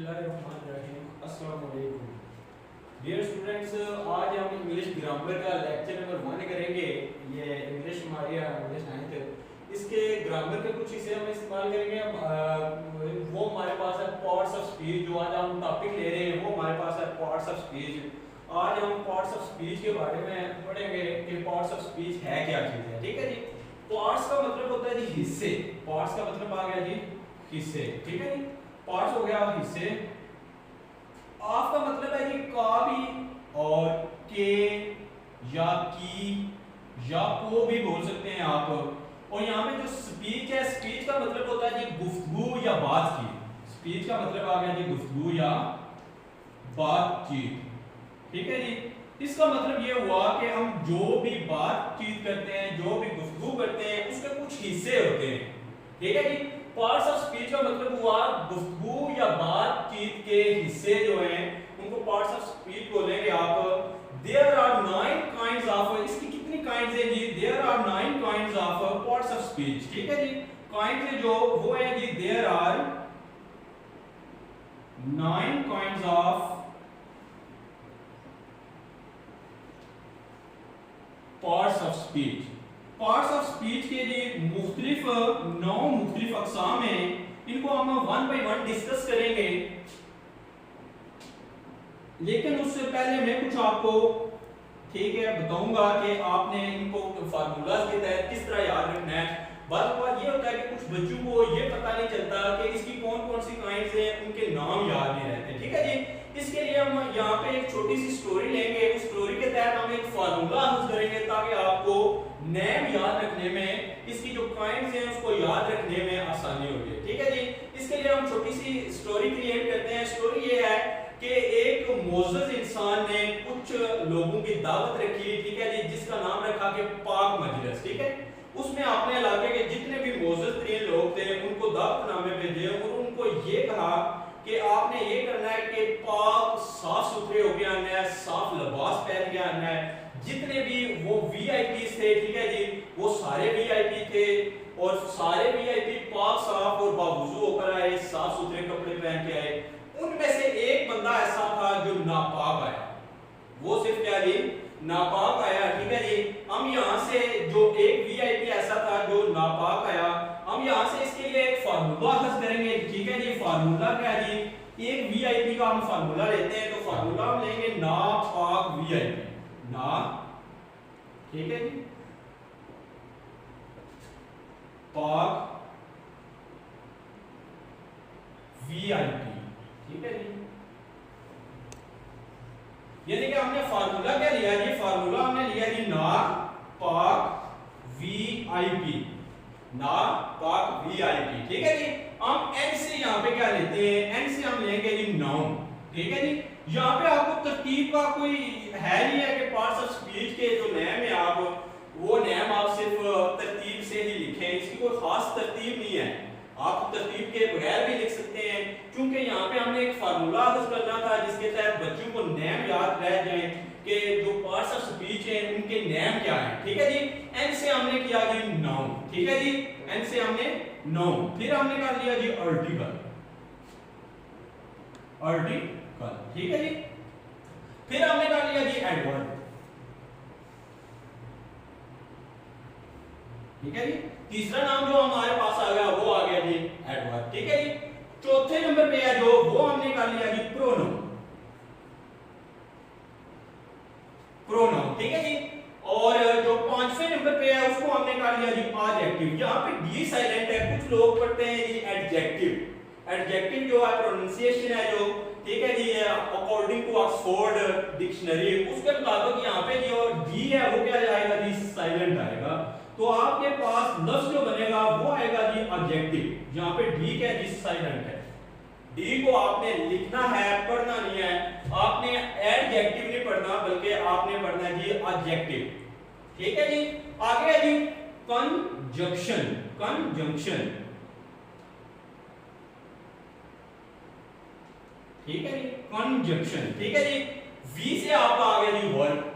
बिस्मिल्लाहिर्रहमानिर्रहीम। अस्सलाम वालेकुम डियर स्टूडेंट्स, आज हम इंग्लिश ग्रामर का लेक्चर नंबर 1 करेंगे। ये इंग्लिश हमारी इंग्लिश 9th, इसके ग्रामर के कुछ हिस्से हम इस्तेमाल करेंगे। वो हमारे पास है पार्ट्स ऑफ स्पीच। जो आज हम टॉपिक ले रहे हैं वो हमारे पास है पार्ट्स ऑफ स्पीच। आज हम पार्ट्स ऑफ स्पीच के बारे में पढ़ेंगे कि पार्ट्स ऑफ स्पीच है क्या चीज़ है। ठीक है जी। पार्ट्स का मतलब होता है जी हिस्से। पार्ट्स का मतलब आ गया जी हिस्से। ठीक है जी। पार्ट्स हो गया हिस्से। ऑफ का मतलब है जी का भी और के या की या को भी बोल सकते हैं आप। और यहाँ पे जो स्पीच है, स्पीच का मतलब होता है जी गुफ्तगू या बातचीत। स्पीच का मतलब आ गया जी गुफ्तगू या बातचीत। ठीक है जी। इसका मतलब ये हुआ कि हम जो भी बातचीत करते हैं, जो भी गुफ्तगू करते हैं, उसके कुछ हिस्से होते हैं। ठीक है जी। पार्ट्स ऑफ स्पीच का मतलब हुआ गुफ्तगू या बातचीत के हिस्से जो हैं उनको पार्ट्स ऑफ स्पीच बोलेंगे आप। देयर आर 9 काइंड्स ऑफ, इसकी कितनी काइंड्स है जी? There are 9 kinds of parts of speech. ठीक है जी। काइंड्स जो वो है जी, there are 9 kinds of parts of speech. Parts of speech के लिए मुख्तलिफ 9 मुख्तलिफ अक़साम हैं। इनको हम 1 बाय 1 डिस्कस करेंगे, लेकिन उससे पहले मैं कुछ आपको ठीक है बताऊंगा कि आपने इनको फार्मूलाज के तहत किस तरह याद रखना है। बात ये होता है कि कुछ बच्चों को ये पता नहीं चलता कि इसकी कौन कौन सी काइंड्स हैं, उनके नाम याद नहीं रहते। ठीक है जी। इसके लिए हम यहाँ पे एक छोटी सी स्टोरी लेंगे। उस स्टोरी के तहत हम एक फार्मूला यूज करेंगे ताकि आपको नेम याद रखने में, इसकी जो काइंड्स हैं उसको याद रखने में आसानी होगी। ठीक है जी। इसके लिए हम छोटी सी स्टोरी क्रिएट करते हैं। स्टोरी ये है कि एक मोअज़्ज़ज़ इंसान ने कुछ लोगों की दावत रखी। ठीक है जी। जिसका नाम रखा कि पाक मजलिस। ठीक है। उसमें अपने इलाके के जितने भी मोअज़्ज़ज़ तरीन लोग थे उनको दावतनामे भेजे और उनको ये कहा कि आपने ये करना है कि पाक साफ सुथरे होके आना है, साफ लिबास पहन के आना है। जितने भी वो वीआईपीस थे, ठीक है जी, वो सारे वीआईपी थे और सारे वीआईपी पाक साफ और बावजूद होकर आए, साफ सुथरे कपड़े पहन के आए। उनमें से एक बंदा ऐसा था जो नापाक आया। वो सिर्फ क्या जी? नापाक आया। ठीक है जी। हम यहाँ से जो एक वीआईपी ऐसा था जो नापाक आया, हम यहाँ से इसके लिए एक फार्मूला हल करेंगे। ठीक है जी। फार्मूला क्या है जी? एक वीआईपी का हम फार्मूला लेते हैं, तो फार्मूला हम लेंगे नापाक वीआईपी। ना, ठीक है जी, पाक वीआईपी। ठीक है जी। यानी कि हमने फार्मूला क्या लिया जी? फार्मूला हमने लिया जी ना पाक वीआईपी। ना पाक वीआईपी। ठीक है जी। हम एन से यहाँ पे क्या लेते हैं? एन से हम लेंगे जी नाउन। ठीक है जी। यहाँ पे आपको तरतीब का कोई है नहीं है कि पार्ट्स ऑफ स्पीच के जो नेम है आप वो नेम आप सिर्फ तरतीब से ही लिखें। इसकी कोई खास तरतीब नहीं है, आप तरतीब के बगैर भी लिख सकते हैं। क्योंकि यहाँ पे हमने एक फार्मूला हल करना था जिसके तहत बच्चों को नेम याद रह जाए कि जो पार्ट्स ऑफ स्पीच हैं उनके नेम क्या हैं। ठीक है जी। एन से हमने किया जी नाउन। ठीक है जी। एन से हमने नाउन, फिर हमने कर लिया जी आर्टिकल। आर्टिकल। ठीक है जी। फिर हमने कर लिया जी एडवर्ब। ठीक है जी। तीसरा नाम जो हमारे पास आ गया वो आ गया जी एडवर्ब। ठीक है जी। चौथे नंबर पे है जो, वो हमने कर लिया जी प्रोनाउन। प्रोनाउन। ठीक है जी। और जो 5वें नंबर पे है उसको हमने कर लिया जी एडजेक्टिव। यहाँ पे डी साइलेंट है। कुछ लोग पढ़ते हैं जी एडजेक्टिव। एडजेक्टिव जो है प्रोनाउंसिएशन है जो, ठीक है जी, अकॉर्डिंग टू ऑक्सफोर्ड डिक्शनरी उसके मुताबिक यहाँ पे जो डी है वो क्या जाएगा जी? साइलेंट आएगा। तो आपके पास लफ्ज जो बनेगा वो आएगा जी एडजेक्टिव। यहाँ पे डी क्या जी? साइलेंट है। डी को आपने लिखना है, पढ़ना नहीं है। आपने एडजेक्टिव नहीं पढ़ना बल्कि आपने पढ़ना है जी एडजेक्टिव। ठीक है जी। आगे है जी कंजंक्शन। कंजंक्शन। ठीक है जी। कंजंक्शन। ठीक है जी। वी से आपका आ गया जी वर्ब।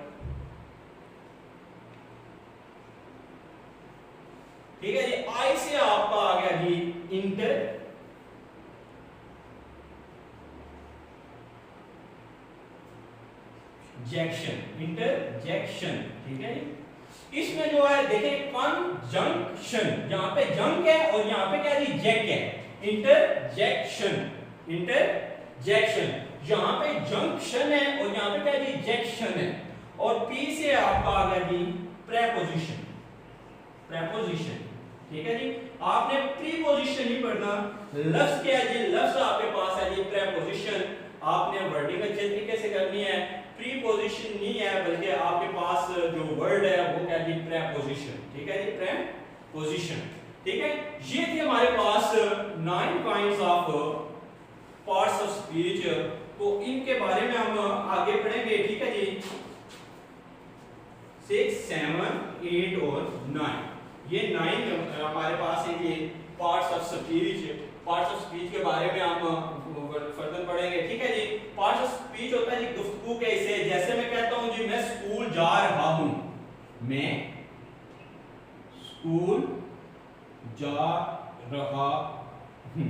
ठीक है जी। आई से आपका आ गया जी इंटर इंटरजेक्शन, ठीक है जी। इसमें जो है देखिए कंजंक्शन, यहाँ पे जंक है और यहाँ पे क्या जी जैक है, इंटरजेक्शन, यहाँ पे जंक्शन है और यहाँ पे क्या जी जैक्शन है। और पी से आपका आ गया जी प्रेपोजिशन, ठीक है जी। आपने प्रीपोजिशन ही पढ़ना, लफ्ज क्या है जी, लफ्ज आपके पास है जी प्रेपोजिशन, आपने वर्डिंग अच्छे तरीके से करनी है, प्रीपोजिशन नहीं है बल्कि आपके पास जो वर्ड है वो क्या जी प्रेपोजिशन, ठीक है जी प्रेपोजिशन, ठीक है। ये थी हमारे पास 9 kinds of parts of speech, तो इनके बारे में हम आगे पढ़ेंगे, ठीक है जी। 6, 7, 8 और 9, ये 9 हमारे पास है ये पार्ट्स ऑफ स्पीच के बारे में हम फर्दर पढ़ेंगे, ठीक है जी। पार्ट्स ऑफ स्पीच होता है जी गुफ्तगू के हिस्से, जैसे मैं कहता हूं जी मैं स्कूल जा रहा हूं, मैं स्कूल जा रहा हूं।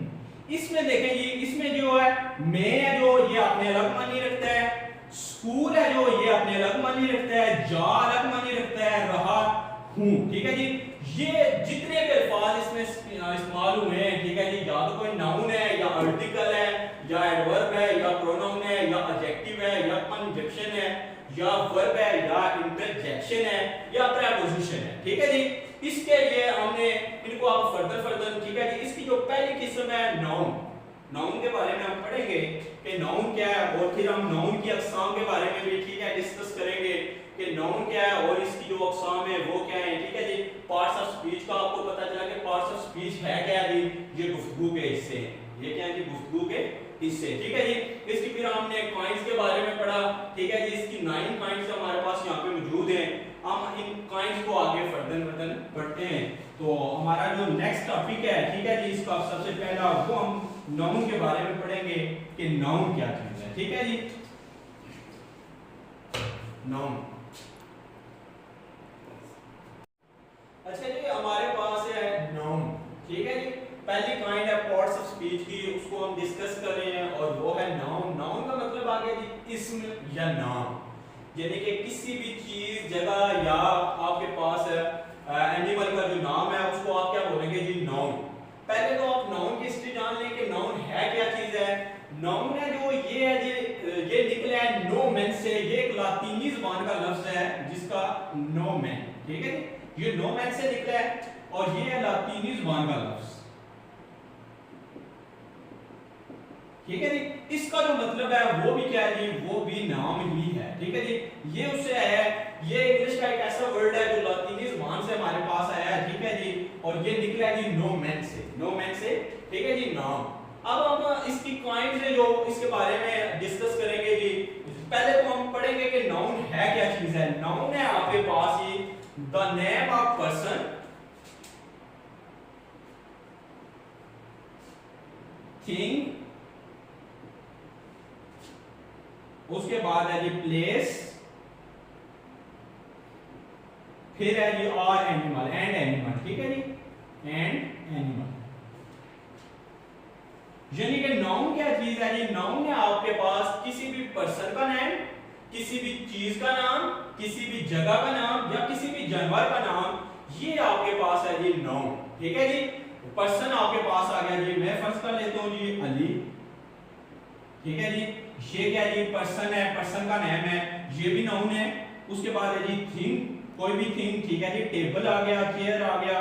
इसमें देखें जी, इसमें जो है मैं है जो ये अपने अलग मानी रखता है, स्कूल है जो ये अपने अलग मानी रखता है, जा अलग मानी रखता है, रहा हूं, ठीक है जी। ये जितने भी अल्फाज इसमें इस्तेमाल हुए हैं, ठीक है जी, या तो कोई नाउन है या आर्टिकल है या एडवर्ब है या प्रोनाउन है या एडजेक्टिव है या कंजंक्शन है या वर्ब है या इंटरजेक्शन है या प्रीपोजिशन है, ठीक है जी। इसके लिए हमने इनको आप फर्दर, ठीक है जी। इसकी जो पहली किस्म है नाउन के बारे में हम पढ़ेंगे कि नाउन क्या है, और फिर हम नाउन की अक़साम के बारे में भी, ठीक है, डिस्कस करेंगे कि नाउन क्या है और इसकी जो अक़साम है वो क्या है, ठीक है जी। पार्ट्स ऑफ स्पीच का आपको पता चला कि पार्ट्स ऑफ स्पीच है क्या जी, ये गुफ्तगू के हिस्से हैं, ये क्या है जी गुफ्तगू के हिस्से, ठीक है जी। इसकी फिर हमने काइंड्स के बारे में पढ़ा, ठीक है जी। इसकी 9 काइंड्स हमारे पास यहाँ पे मौजूद हैं, हम इन काइंड्स को आगे फर्दर पढ़ते हैं। तो हमारा जो नेक्स्ट टॉपिक है, ठीक है जी, इसका सबसे पहला वो हम नाउन के बारे में पढ़ेंगे कि नाउन क्या चीज है, ठीक है जी। नाउन, अच्छा जी, हमारे पास है नाउन, ठीक है जी। पहली काइंड है पार्ट्स ऑफ स्पीच की, उसको हम डिस्कस कर रहे हैं और वो है नाउन। नाउन का मतलब आ गया जी इस्म या नाम, यानी कि किसी भी चीज, जगह या आपके पास एनिमल का जो नाम है उसको आप क्या बोलेंगे जी नाउन। पहले तो आप नाउन की हिस्ट्री जान लें कि नाउन है क्या चीज है। नाउन है जो ये है जी, ये निकला है नोमेन से, ये एक लातीनी ज़बान का लफ्ज है जिसका नोमेन, ठीक है जी, ये नोमेन से निकला है और ये है लातीनी ज़बान का लफ्ज, ठीक है जी। इसका जो मतलब है वो भी क्या है जी, वो भी नाम ही है, ठीक है जी। ये उससे है, ये इंग्लिश का एक ऐसा वर्ड है जो लातीनी ज़बान से हमारे पास आया है, ठीक है जी, और ये निकला है जी नोमेन से, ठीक है जी, नाम। अब हम इसकी काइंड्स है जो इसके बारे में डिस्कस करेंगे जी। पहले तो हम पढ़ेंगे कि नाउन है क्या चीज है। नाउन है आपके पास ही the name of person, thing, उसके बाद है जी प्लेस, फिर है जी और एनिमल, एंड एनिमल, ठीक है जी, एंड एनिमल। यानी कि नाउन क्या चीज है जी, नाउन है आपके पास किसी भी पर्सन का नाम, किसी भी चीज का नाम, किसी भी जगह का नाम या किसी भी जानवर का नाम, ये आपके पास है जी नाउन, ठीक है जी। पर्सन आपके पास आ गया जी, मैं फर्ज कर लेता हूं जी अली, ठीक है जी, ये क्या जी पर्सन है, पर्सन का नाम है, ये भी नाउन है। उसके बाद है जी थिंग, कोई भी थिंग, ठीक है जी, टेबल आ गया, चेयर आ गया,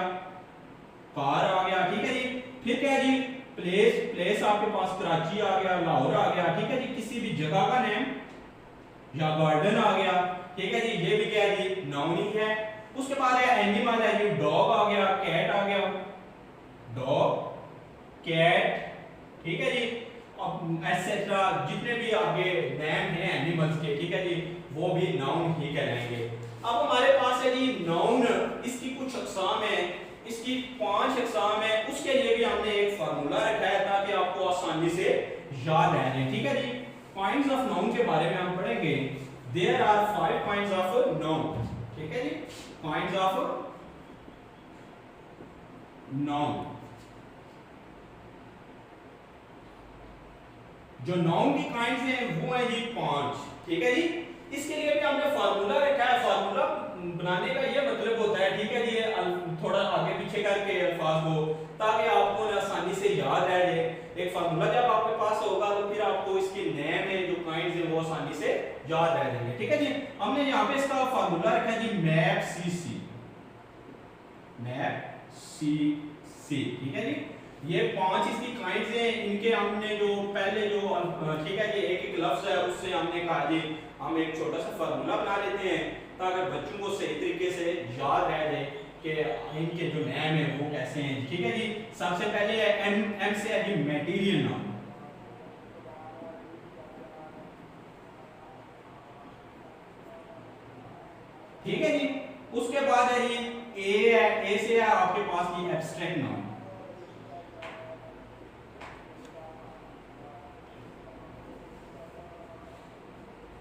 कार आ गया, ठीक है जी। फिर क्या है जी प्लेस आपके पास कराची आ गया, लाहौर आ गया, ठीक है जी, किसी भी जगह का नाम या गार्डन आ गया, ठीक है जी, ये भी क्या है जी नाउन ही है। उसके बाद है एनिमल है जी, डॉग आ गया, कैट आ गया, डॉग, कैट, ठीक है जी, एटसेट्रा, जितने भी आगे नाम हैं एनिमल्स के, ठीक है जी, वो भी नाउन ही कहलाएंगे। अब हमारे पास है जी नाउन, इसकी कुछ अक़साम है, इसकी 5 अक़साम है। उसके लिए भी हमने एक फार्मूला रखा है ताकि आपको आसानी से याद रहे, ठीक है जी। काइंड्स ऑफ नाउन के बारे में हम पढ़ेंगे। There are 5 kinds of noun, ठीक है जी, काइंड्स ऑफ नाउन। जो नाउन की काइंड्स हैं वो है जी 5, ठीक है जी। इसके लिए भी हमने फार्मूला रखा है। फार्मूला बनाने का ये मतलब होता है, ठीक है जी, थोड़ा आगे पीछे करके अल्फाज को, ताकि आपको आसानी से याद रह जाए। एक फार्मूला जब आपके पास होगा तो फिर आपको इसके नेम में जो काइंड्स है वो आसानी से याद रह जाएंगे, ठीक है जी। हमने यहाँ पे इसका फार्मूला रखा है जी मैप सीसी, मैप सीसी, ठीक है जी। ये 5 इसकी काइंड्स हैं, इनके हमने जो पहले जो ठीक है जी एक एक लफ्ज है उससे हमने कहा जी हम एक छोटा सा फार्मूला बना लेते हैं ताकि बच्चों को सही तरीके से याद रह जाए कि इनके जो नेम है वो कैसे हैं, ठीक है जी। सबसे पहले है एम से है जी मटेरियल नाउन, ठीक है जी। उसके बाद है जी ए से है आपके पास ये एब्स्ट्रैक्ट नाउन,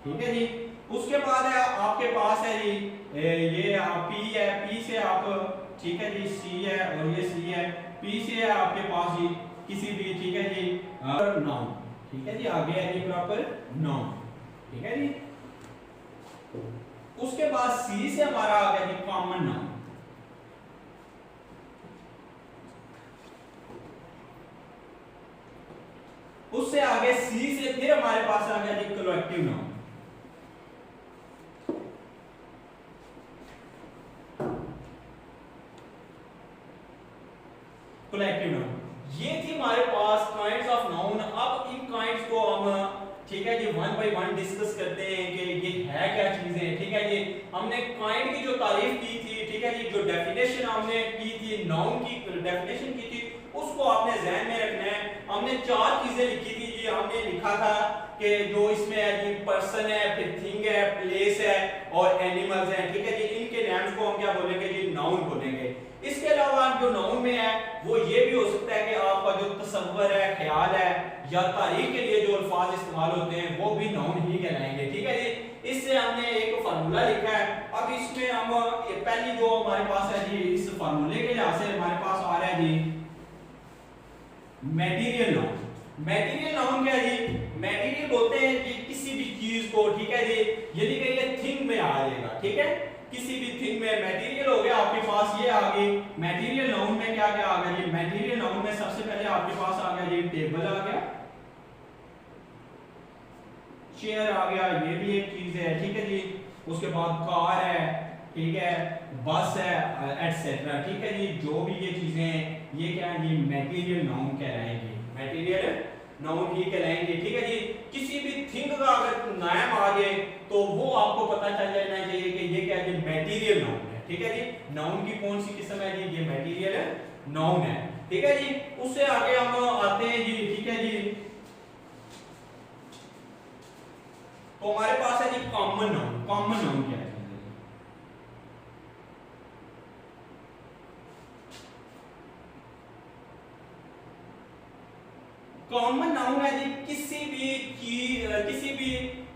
ठीक है जी। उसके बाद है आपके पास है जी ये पी है, पी से आप, ठीक है जी, सी है और ये सी है, पी से है आपके पास जी किसी भी, ठीक है जी, नाउन, ठीक है जी। आगे है जी प्रॉपर नाउन, ठीक है जी। उसके बाद सी से हमारा आ गया जी कॉमन नाउन, उससे आगे सी से फिर हमारे पास आ गया जी कलेक्टिव नाउन, कलेक्टिव नाउन। ये थी हमारे पास काइंड्स ऑफ नाउन। अब इन काइंड्स को हम, ठीक है जी, वन बाय वन डिस्कस करते हैं कि ये है क्या चीजें, ठीक है जी। हमने काइंड की जो तारीफ की थी, ठीक है जी, जो डेफिनेशन हमने की थी, नाउन की डेफिनेशन की थी, उसको आपने ज़हन में रखना है। हमने 4 चीजें लिखी थी जी। हमने लिखा था कि जो इसमें है जी पर्सन है, फिर थिंग है, प्लेस है और एनिमल्स हैं, ठीक है जी। इनके नेम्स को हम क्या बोलेंगे जी, नाउन बोलेंगे। इसके अलावा जो नाउन में है वो ये भी हो सकता है कि आपका जो तसव्वुर है, ख्याल है या तारीफ के लिए जो अल्फाज इस्तेमाल होते हैं वो भी नाउन ही कहलाएंगे, ठीक है जी। इससे हमने एक फार्मूला लिखा है। अब इसमें हम पहली जो हमारे पास है जी, इस फार्मूले के लिहाज से हमारे पास आ रहा है जी मटेरियल नाउन। मटेरियल नाउन क्या है जी, मटेरियल बोलते हैं जी किसी भी चीज को, ठीक है जी, यदि कि ये थिंग में आ जाएगा, ठीक है, किसी भी थिंग में मटेरियल हो गया आपके पास। ये आ गई मटेरियल नाउन में क्या क्या आ गया जी, मटेरियल नाउन में सबसे पहले आपके पास आ गया जी टेबल आ गया, चेयर आ गया, ये भी एक चीज है, ठीक है जी। उसके बाद कार है, ठीक है, बस है, एटसेट्रा, ठीक है जी। जो भी ये चीजें हैं ये क्या है जी, मटेरियल नाउन कहलाएंगे, मटेरियल नाउन ही कहलाएंगे, ठीक है जी। किसी भी थिंग का अगर नाम आ जाए तो वो आपको पता चल जाना चाहिए कि ये क्या है, मटेरियल नाउन है, ठीक है जी। नाउन की कौन सी किस्म है जी, ये मटेरियल नाउन है, ठीक है जी। उससे आगे हम आते हैं जी, ठीक है जी। तो हमारे पास है जी कॉमन नाउन। कॉमन नाउन क्या है, कॉमन नाउन है जी किसी भी चीज, किसी भी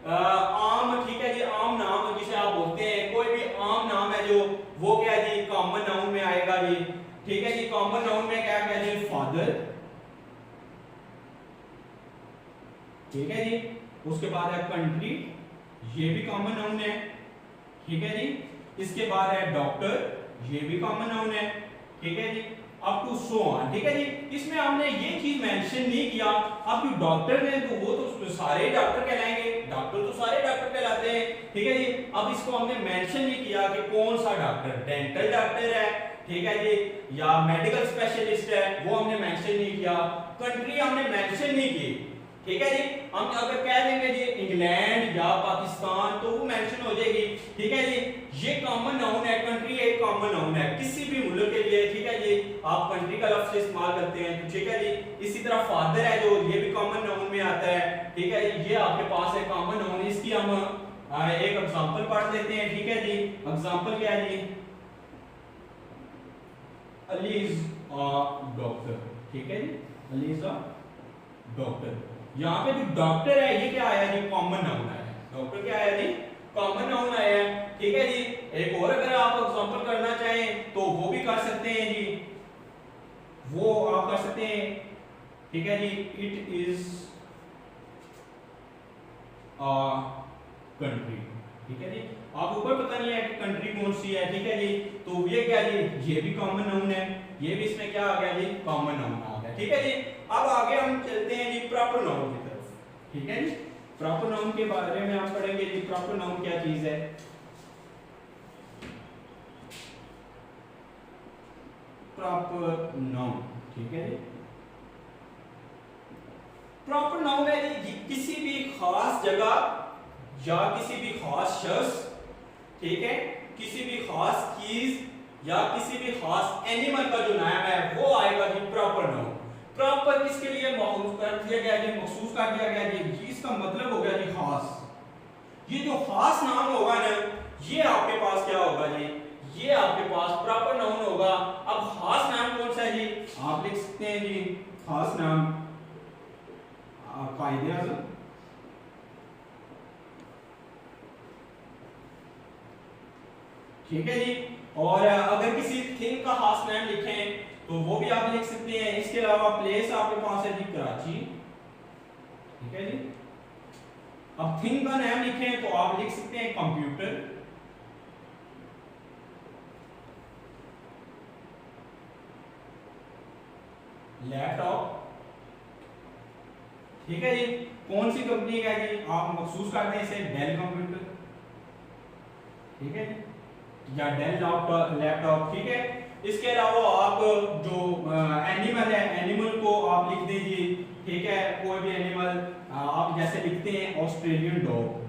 आम, ठीक है जी, आम नाम जिसे आप बोलते हैं, कोई भी आम नाम है जो, वो क्या है जी कॉमन नाउन में आएगा जी, ठीक है जी। कॉमन नाउन में क्या क्या जी, फादर, ठीक है जी। उसके बाद है कंट्री, ये भी कॉमन नाउन है, ठीक है जी। इसके बाद है डॉक्टर, ये भी कॉमन नाउन है, ठीक है जी। अप टू सो ऑन, ठीक है जी। इसमें हमने ये चीज मेंशन नहीं किया, अब जो डॉक्टर ने तो वो तो सारे डॉक्टर कहलाएंगे, डॉक्टर तो सारे डॉक्टर कहलाते हैं, ठीक है जी। अब इसको हमने मेंशन नहीं किया कि कौन सा डॉक्टर, डेंटल डॉक्टर है, ठीक है जी, या मेडिकल स्पेशलिस्ट है, वो हमने मेंशन नहीं किया। कंट्री हमने मेंशन नहीं की, ठीक है जी। हम अगर कह देंगे जी इंग्लैंड या पाकिस्तान तो वो मेंशन हो जाएगी, ठीक है जी। ये कॉमन नाउन है, कंट्री एक कॉमन नाउन है किसी भी मुल्क के लिए, ठीक है जी। आप कंट्री का लफ्ज इस्तेमाल करते हैं, ठीक है जी। इसी तरह फादर है जो, ये भी कॉमन नाउन में आता है, ठीक है जी। ये आपके पास है कॉमन नाउन। इसकी हम एक एग्जांपल पढ़ लेते हैं, ठीक है जी। एग्जांपल क्या है जी, अली इज अ डॉक्टर, ठीक है जी, अली इज अ डॉक्टर। यहाँ पे जो डॉक्टर है ये क्या आया जी, कॉमन नाउन आया है। डॉक्टर क्या आया जी, कॉमन नाउन आया है, ठीक है जी। एक और अगर आप एग्जांपल करना चाहें तो वो भी कर सकते हैं जी, वो आप कर सकते हैं, ठीक है जी। इट इज अ कंट्री, ठीक है जी। आप ऊपर पता नहीं है कि कंट्री कौन सी है, ठीक है जी। तो ये क्या जी, ये भी कॉमन नाउन है, ये भी इसमें क्या आ गया जी, कॉमन नाउन आ गया, ठीक है जी। अब आगे हम चलते हैं जी प्रॉपर नाउन की तरफ, ठीक है जी। प्रॉपर नाउन के बारे में हम पढ़ेंगे जी, प्रॉपर नाउन क्या चीज है। प्रॉपर नाउन, ठीक है जी। प्रॉपर नाउन है जी किसी भी खास जगह या किसी भी खास शख्स, ठीक है, किसी भी खास चीज या किसी भी खास एनिमल का जो नाम है वो आएगा जी प्रॉपर नाउन। प्रॉपर किसके लिए मखसूस कर दिया गया जी, मखसूस कर दिया गया जी, इसका मतलब हो गया जी खास। ये जो खास नाम होगा ना, ये आपके पास क्या होगा जी, ये आपके पास प्रॉपर नाउन होगा। अब खास नाम कौन सा है जी, आप लिख सकते हैं जी खास नाम कायदे आज़म, ठीक है जी। और अगर किसी थिंग का खास नाम लिखें तो वो भी आप लिख सकते हैं। इसके अलावा प्लेस आपके पास है जी कराची, ठीक है जी। अब थिंग का नाम लिखें तो आप लिख सकते हैं कंप्यूटर, लैपटॉप, ठीक है जी। कौन सी कंपनी का है जी, आप महसूस करते हैं इसे डेल कंप्यूटर, ठीक है जी, या डेल लैपटॉप, ठीक है। इसके अलावा आप जो एनिमल है, एनिमल को आप लिख दीजिए, ठीक है, कोई भी एनिमल आप जैसे लिखते हैं ऑस्ट्रेलियन डॉग,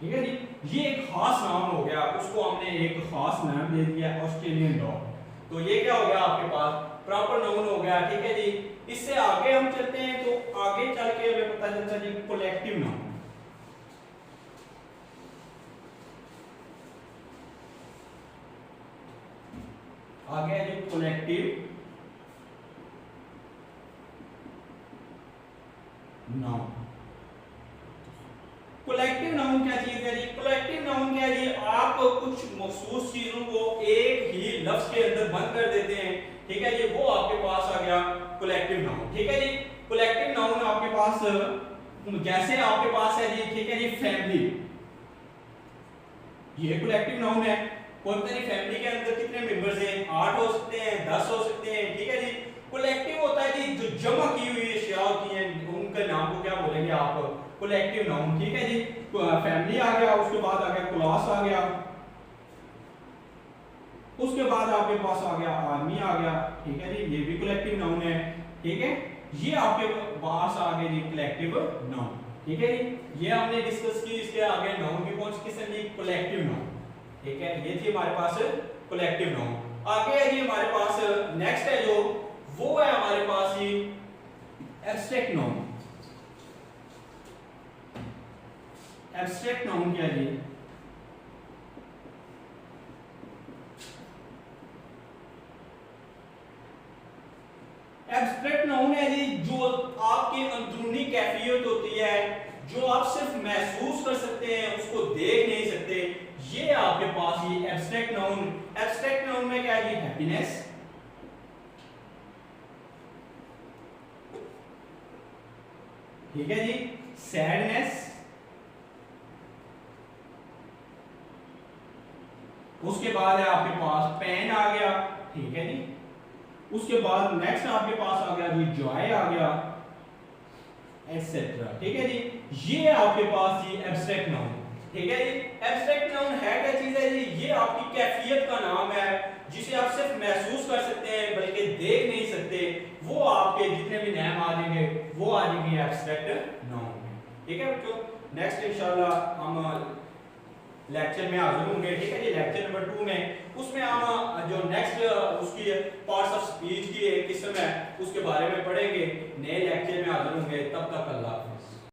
ठीक है जी। ये एक खास नाम हो गया, उसको हमने एक खास नाम दे दिया ऑस्ट्रेलियन डॉग। तो ये क्या हो गया आपके पास प्रॉपर नाउन हो गया, ठीक है जी। इससे आगे हम चलते हैं तो आगे चल के हमें पता चलता है जी कलेक्टिव नाउन। आगे है जी कलेक्टिव नाउन। कलेक्टिव नाउन क्या चीज है जी, कलेक्टिव नाउन क्या है जी, आप कुछ मखसूस चीजों को एक ही लफ्ज के अंदर बंद कर देते हैं, ठीक है जी, वो आपके पास आ गया कलेक्टिव नाउन, ठीक है जी। कलेक्टिव नाउन आपके पास जैसे आपके पास है जी, ठीक है जी, फैमिली, ये कलेक्टिव नाउन है। कोई पता नहीं फैमिली के अंदर कितने मेंबर्स हैं, 8 हो सकते हैं, 10 हो सकते हैं, ठीक है जी। कलेक्टिव होता है जी जो जमा की हुई अशिया होती हैं, उनके नाम को क्या बोलेंगे आप, कलेक्टिव नाउन, ठीक है जी। फैमिली आ गया, उसके बाद आ गया क्लास आ गया, उसके बाद आपके पास आ गया आर्मी आ गया, ठीक है जी, ये भी कलेक्टिव नाउन है, ठीक है। ये आपके पास आ गए जी कलेक्टिव नाउन, ठीक है जी। ये हमने डिस्कस की, इसके आगे नाउन की कौन सी किस्म है, कलेक्टिव नाउन, ठीक है। ये थी हमारे पास कलेक्टिव नाउन। आगे है जी हमारे पास नेक्स्ट है जो, वो है हमारे पास ही एब्स्ट्रैक्ट नाउन। एब्स्ट्रैक्ट नाउन क्या है जी, एब्स्ट्रैक्ट नाउन है जी जो आपकी अंदरूनी कैफियत होती है, जो आप सिर्फ महसूस कर सकते हैं, उसको देख नहीं सकते, ये आपके पास ही एब्स्ट्रैक्ट नाउन। एब्स्ट्रैक्ट नाउन में क्या है जी, हैप्पीनेस, ठीक है जी, सैडनेस, उसके बाद है आपके पास पेन आ गया, ठीक है जी। उसके बाद नेक्स्ट आपके पास आ गया जी जॉय आ गया, एक्सेट्रा, ठीक है जी। ये आपके पास जी एब्स्ट्रैक्ट नाउन, ठीक है जी। एब्स्ट्रैक्ट नाउन है क्या चीज है जी, ये आपकी कैफियत का नाम है, जिसे आप सिर्फ महसूस कर सकते हैं बल्कि देख नहीं सकते, वो आपके जितने भी नाम आ जाएंगे वो आ जाएंगे एब्स्ट्रैक्ट नाउन में, ठीक है बच्चों। नेक्स्ट इंशाल्लाह हम लेक्चर में हाजिर होंगे, ठीक है जी, लेक्चर नंबर 2 में, उसमें हम जो नेक्स्ट उसकी पार्ट्स ऑफ स्पीच की एक किस्म है उसके बारे में पढ़ेंगे, नए लेक्चर में हाजिर होंगे, तब तक अल्लाह।